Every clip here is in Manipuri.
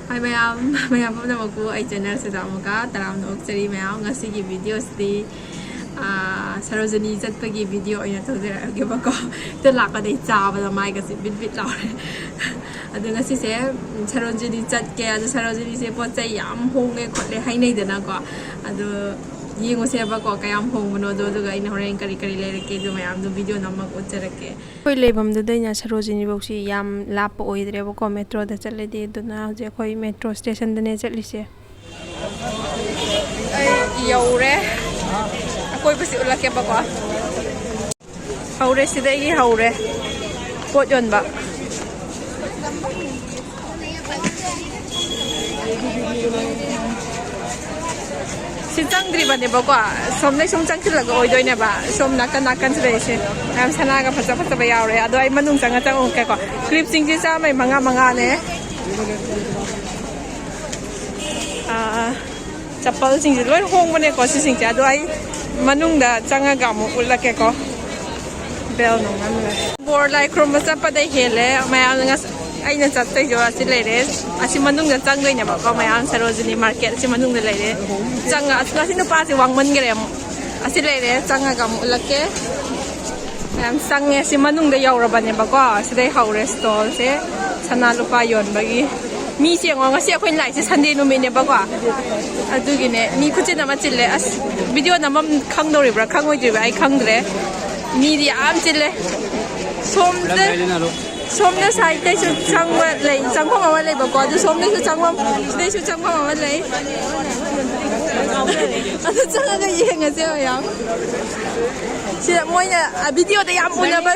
Hi mayam pamna maku ai channel se damuka taram no chari mayam ngasi gi video sti Sarojini chatpagi video oina tawdera ge bako te laka dei chaba da mai ga si bit laure adu ngasi se Sarojini chat ke adu Sarojini se pot chai yam honge khotle hainai dana ko adu yengo se bako kayam hongno do ga ina horen kari lere ke do mayam do video namak ucharake koi lebam do daina Sarojini boxi yam lap oidre bako metro da challe de duna je koi metro station dane chalise yaure koi basi ulake bako haure sidai gi haure pot yon ba Sintang driba ne bako som nei som changkil laga oi doine ba som nakan se am sana ga phacha ba yaure ado ai manung changa chang ong ka ko clip sing ji sa mai manga ne chapal sing ji loi hong bane ko si sing ja ado ai manung da changa ga mu ula ke ko bel no ngam le bor lai krom ba sa pa dai hele mai ang nga ai na chat tai jo asi lere asi manung da chang doi ne ba ko mai ang Sarojini market asi manung da lere changa asna sinu pa si wang man gere asi lere changa ga mu ula ke am sange si manung da yaura ba ne ba ko sidai haure stall se sana lupa yon ba gi mi se nga si akhoi lai se Sunday no me ne ba ko adu gi ne mi khuche na ma chille as video na mam khang do ri bra khang oi ji ba ai khang dre mi di am chille som na sai te su chang wa lai chang ko ma lai ba ko du som ne su chang wa dei su chang ma lai adu chang ga yeng a se ya si moi na video da yam una ba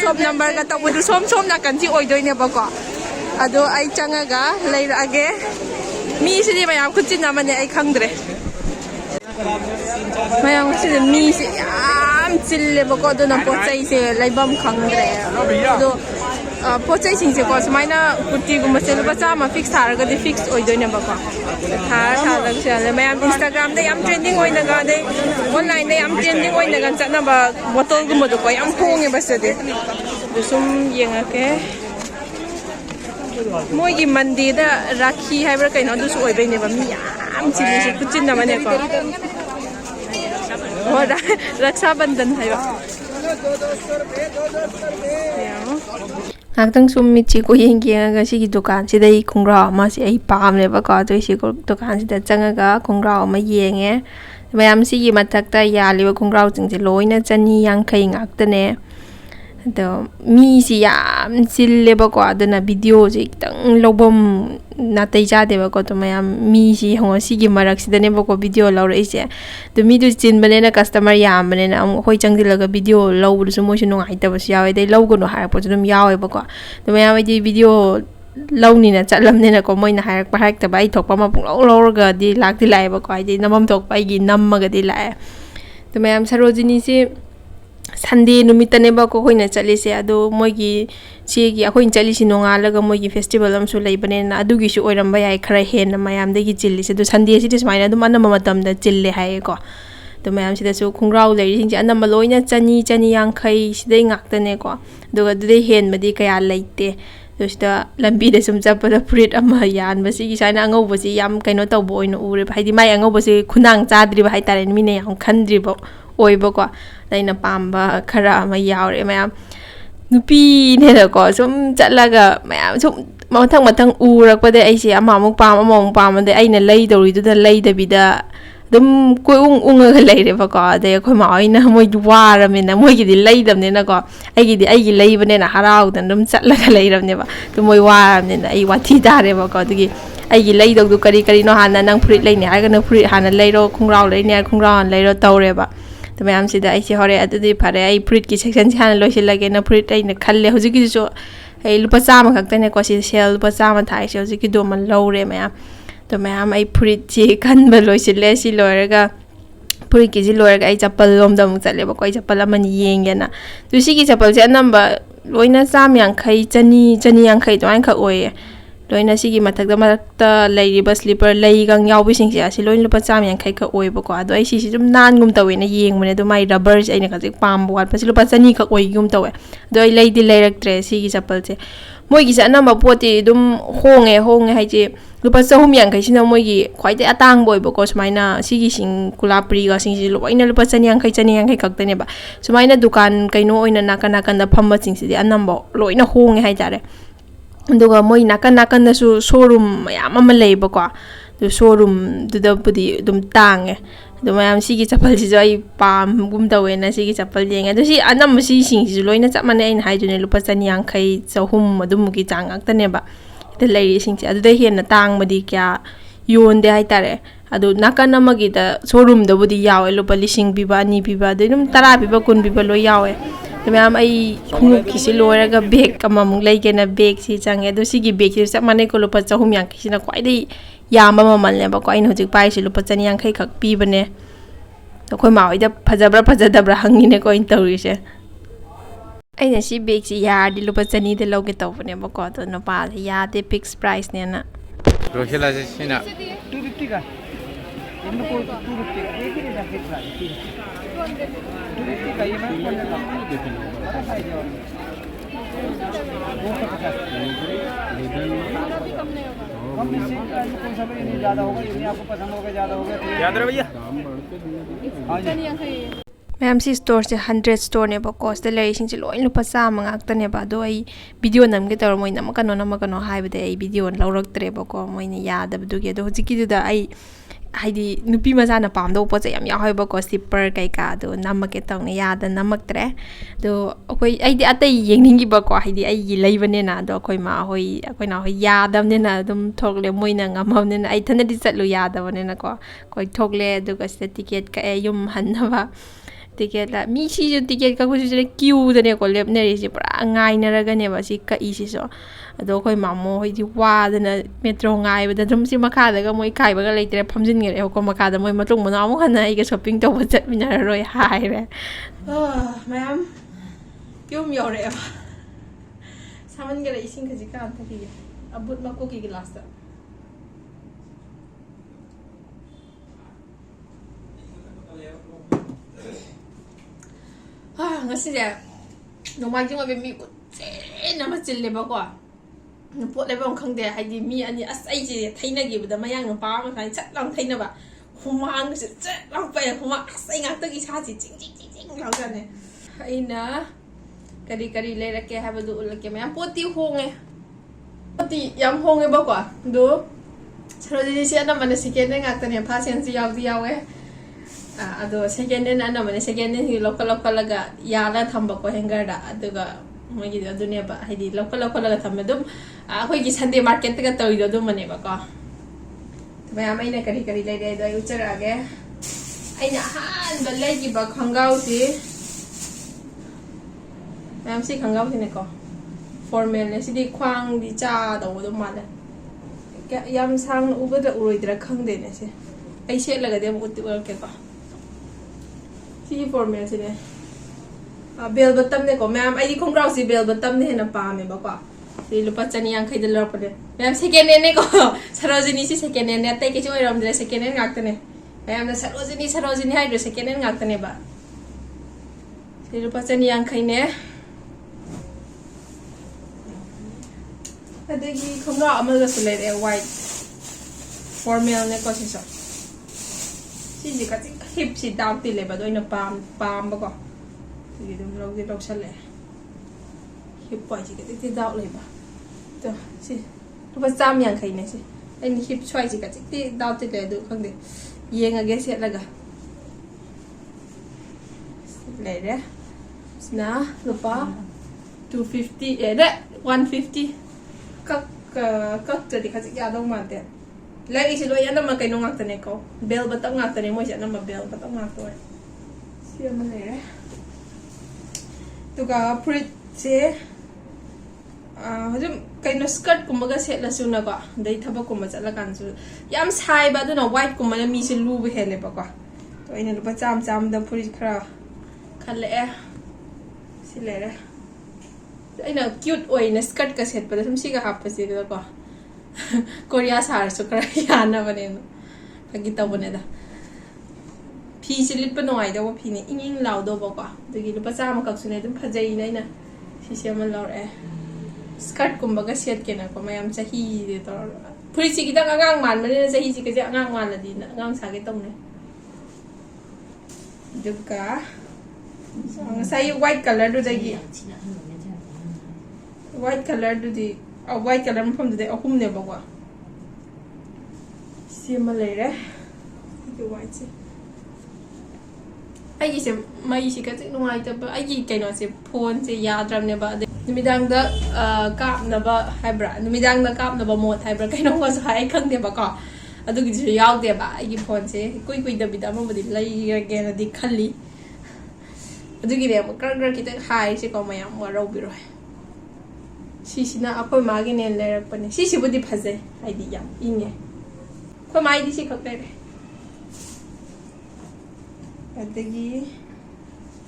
som number ga ta du som na kan ji oi doi ne ba ko ado ai chang ga lai ra ge mi si di mayam khuchin na ma ne ai khang dre mayam si mi si yam chille ba ko do na po chai se lai bam khang dre do pot chai sing se ko smaina kutti gu ma se ba cha ma fix thar ga di fix oi doi ne ba ko thar la se le mayam Instagram da yam trending oi na ga de online da yam trending oi na ga cha na ba bottle gu ma do ko yam khong e ba se de do sum yeng a ke moi gi mandi da rakhi hai bra kaino du su oi bai ne ba mi yam chili se kuchin na ma ne ko ora raksha bandhan hai ba Ngakang summi chi ko yengi nga si gi dukan si dai khongra ma si ai pam le ba ka to si ko dukan si da changa ga khongra ma yenge mayam si gi mathak ta ya le ba khongra jing je loina chani yang khai ngak ta ne do mi si yam chille ba ko adana video je tang lobom na tai ja de ba ko to mayam mi si ho si gi marak si da ne ba ko video law rai se do mi du chin bane na customer yam bane na hoi chang dil ga video law bu su mo su no ai ta ba si yawe dai law go no ha po dum yawe ba ko do mayam di video law ni na chatlam ne na ko moi na harak pa harak ta ba ai thok pa ma pung law ga di lak di lai ba ko ai di namam thok pa gi nam ma ga di lai do mayam Sarojini si Sunday numitane ba ko hoina chali se ado moi gi chi gi ahoin chali si nonga laga moi gi festival am su leibane na adu gi su oiram ba yai khara hen na mayam de gi chilli se do Sunday si dismaina du manam matam da chille hai ko to mayam si da su khungrau le ring ja anam loina chani yang khai si dei ngak ta ne ko do ga de hen ma di kaya leite do sta lambi de sum chapa da fruit ama yan ba si gi saina angau ba si yam kaino taw bo ino ure ba di mai angau ba si khunang cha dri ba hai tare mi ne yang khandri ba oi ba ko daina pamba khara ma yaure mayam nupi ne da ko sum chatlaga mayam sum mathang urak pa de ai se ama muk pam among pam de ai na lei dori du da lei da bi da dum koi ung ga lei re ba ko de khoi ma ai na moi wara me na moi gi di lei dam ne na ko ai gi lei ba ne na harau dan dum chatlaga lei ram ne ba tu moi wara ne na ai wathi da re ba ko du gi ai gi lei dog du kari no hana nang fruit lei ne ai ga na fruit hana lei ro khungrau lei ne khungrau han lei ro taw re ba to mayam si da ai si hore adu phare ai fruit ki section si hana loi si lage na fruit ai na khalle hoji ki so ai lupa chama khak ta ne ko si sel lupa chama thai se hoji ki do man low re mayam to mayam ai fruit chi kan ba loi si le si loiraga fruit ki ji loiraga ai chapal lom dam chale ba ko ai chapal amani yeng ya na to si ki chapal se anamba loina cham yang khai chani yang khai to an kha oi loina sigi mathakta leiriba slipper leigang yaubisingse asi loin lupa cham yankai ka oiba ko ado ai si dum nan gum tawena yengmune do mai rubber aina ka jik pam wat pasi lupa chani ka oi gum tawe do ai leidi leiraktre sigi chapal se moi gi sa namba poti dum honge haije lupa chahum yankai sina moi gi khwaide atang boy ba ko sumaina sigi sing kulapri ga sing si loina lupa chani yankai kaktane ba sumaina dukan kaino oina nakana kanda phamma sing si anamba loina honge haitare duga moi nakan da su showroom mayam ama leiba ko du showroom du da pudi dum tange du mayam sigi chapal si joi pam gum da wena sigi chapal yenga du si anam si sing si loina chap mane in haijune lupa chani yankai chahum madum gi chang aktane ba de leiri sing si adu de hen na tang madi kya yon de haitare adu nakan amagi da showroom da budi yawe lupa lising biba ni biba de dum tara biba kun biba lo yawe मैम खुंग की लोरगा बेग अममुंग लेगेना बेग सी चंगे दो सिगी बेग सी सब माने को लुपा चहुम यांखिना क्वाइदे याम ममल ने बको इन हुजिक पाइ सी लुपा चनी यांखै खक पीबने तो खोइ मावैदा फजदब्रा हंगिने को इन तौरिसे अइना सी बेग सी यारदि लुपा चनी दे लौगे तौबने बको तो नपा यादे फिक्स प्राइस ने ना रोहिला से सिना 250 का इनको 250 एक ही रेट फिक्स प्राइस 250 का ये मैं बड़ा साइज है 250 कम इससे कौन सा भी नहीं ज़्यादा होगा ये आपको पसंद होगा ज़्यादा होगा याद रहे भैया हाँ जी मैम सी स्टोर से 100 स्टोर ने बको से लेरिंग से लोइन लुपा चाम ngakta ba do ai video nam ge tor moi nam kano haibade ai video lauraktre bako moine yadabdu ge do hojiki da ai haidi nupi maja na pam do po che yam ya hoi bako slipper kai ka do namake tong ne yada namaktre do koi ai di atai yengning gi bako haidi ai gi leibane na do koi ma hoi na hoi yadam ne na dum thokle moi na ngamam ne na ai thana di chatlu yadam ne na ko koi thokle do ka sta ticket ka e yum hanna ba ticket la mi si jo ticket ka ko je queue de ne ko lep ne ri si pra ngai na ra ga ne ba si ka I si so ado koi mamo hoi di wa de na metro ngai ba da dum si makha da ga moi kai ba ga leitre phamjin nge ko makha da moi matung mo na mo hana I ga shopping to ba chat mi na roi hai re ma'am yum yo re ba saman ga ising ka ji ka ta ki abut ma ko ki glass ta ngasi dia nomai jing abe mi na ma chil le ba ko na pot le ba khang de hai di mi ani as ai je thaina gi ba da mayang no pa ma sai chat lang thaina ba humang se chat lang pa huma as ai ngak ta gi cha ji ching lang ga ne ai na kari le ra ke ha ba du ul ke ma poti hong e poti yam hong e ba ko do Sarojini si ana mana second ngak ta ne pa sen si yaw di yaw e ado second hand ana mane second hand local laga yala thamba ko hanger da aduga mogi adunia ba haidi local laga thambe dum khoi gi Sunday market ga toy do mane ba ko ba mai na kari lai dai dai uchara ge aina han ba lai gi ba khangau si mam si khangau si ne ko formal ne si di khwang di cha do male yam sang uga da uroidra khang de ne se ai se laga de mo utti ke ba si formal si ne bell bottom ne ko ma'am ai khong raw si bell bottom ne na pa me ba ko si lupa chani yang khai de lor pa de ma'am second hand ne ko Sarojini si second hand ne tai ke choi ram de second hand ngak ne ma'am na Sarojini hai de second hand ngak ne ba si lupa chani yang khai ne adagi khong raw amal ga sule de white formal ne ko si so si ji ka hip si down ti le ba do ina pam ba ko si dum log di log sale hip pa ji ka ti down le ba to si to ba cham yang khai ne si ai ni hip choi ji ka ti down ti le do khang de yeng age se laga le de na lupa 250 de 150 kak jadi ka ya dong ma de lai isi lo yana ma kai no ngak tane ko bell batang ngak tane mo siya na ma bell batang ngak to siya ma le to ka prit se hajum kai no skirt kumaga set la suna ko dai thaba kuma chala kan su yam sai ba do na white kuma na mi se lu be hele ba ko to ina lu ba cham da prit khra khale si le re ina cute oi na skirt ka set pa da sum si ga hap pa si da ko Korea sarsu kara yana bane pagi tabone da phi silit pa noi da phi ne ing law do ba ko dagi lupa chama kak sune dum phajai nai na si sema lor skirt kumba ga set ke na ko mayam chahi de to puri chi kita ngang man mane na chahi chi ka ja ngang man la di na ngang sa ke tong ne duka sai white color do dagi white color do di white color from the ahum ne ba ko sema le re cái white chi ai se mai si ka chi nuai ta ba ai kai no se phone se ya dram ne ba numidang da kap na ba hybra numidang da kap na ba mod hybra kai no ko sa ai khang de ba ko adu gi ju yaw de ba ai phone se kui kui da bi da ma ba di lai ge na di khali adu gi de ma kar kar ki ta hai se ko mayam wa ro bi roi si si na apoi ma gi ne le rak pa ne si si bu di phaje ai di yam inge ko mai di si khak le adagi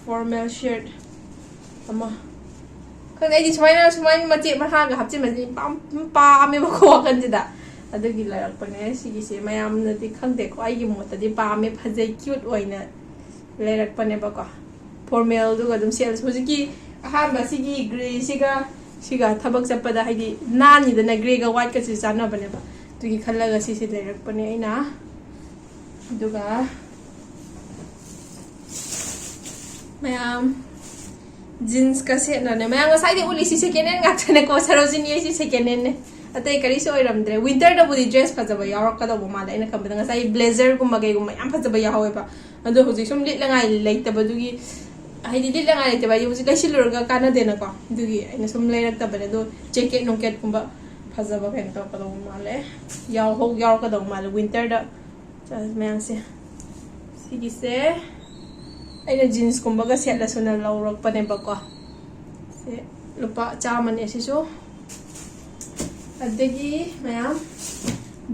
formal shirt ama kan ai di smai machi ma ha ga hapchi ma ji pa me ba ko kan ji da adagi la rak pa ne si gi se mayam na di khang de ko ai gi mo ta di pa me phaje cute oina le rak pa ne ba ko formal du ga dum sel so ji ha ba si gi gray siga thabak chapada haidi nani da na gray ga white ka chi chana bane ba tu gi khalla ga si le rak pa ne aina duga mayam jeans ka set na ne mayam sai de uli si second hand ga chane ko sarojini si second hand ne atai kari so iram dre winter da budi dress pha jaba yaw ka da bo mala ina kam da sai blazer gum magai gum yam pha jaba yaw ba ando hoji sum lit langai leita ba dugi ai di lit langai leita ba yu si kai silur ga kana de na ko dugi ina sum lai rak ta ba do jacket nonket gum ba pha jaba pen ka da bo mala yaw ka da mala winter da mayam se si se aina jeans kumba ga set la suna lawrak pa ne ba ko se lupa chaman e si so adagi mayam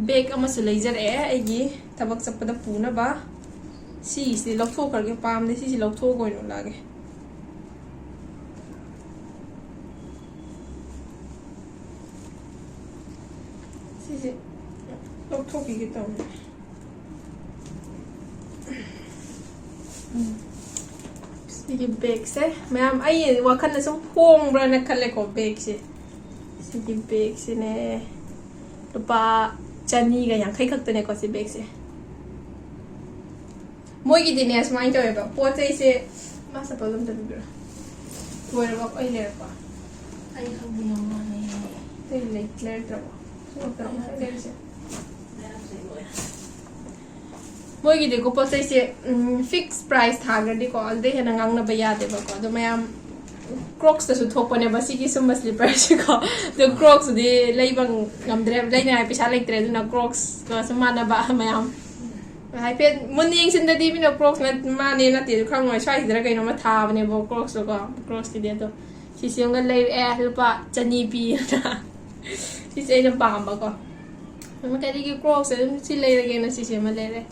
bag ama su laser e agi tabak sapada puna ba si lokthok kar ge pam de si lokthok goi no lage si lokthok ge ta Sige bag se mayam ai wakan na sum phong bra na khale ko bag se sige bag se ne lupa chani ga yang khai khak ta ne ko se bag se moi gi dine as mai to ba po chai se ma sa pa dum ta bi Oire ba ai le pa ai khang bi no ma ne te le clear tra ba so ta le se moi gi de ko pa se fixed price tha ga di ko al de hena ngang na ba ya de ba ko do mayam crocs ta su thok pa ne ba si ki sum slipper si ko the crocs de lei bang ngam dre lei na pisa lek tre na crocs ko sama na ba mayam hai pe mun yeng sin da di mi no crocs na ma ne na ti khang noi sai dra kai no ma tha ba ne bo crocs ko crocs ti de to si si ngal lei pa chani pi na si se na pa ba ko ma ka di ki crocs si lei ga na si se ma le re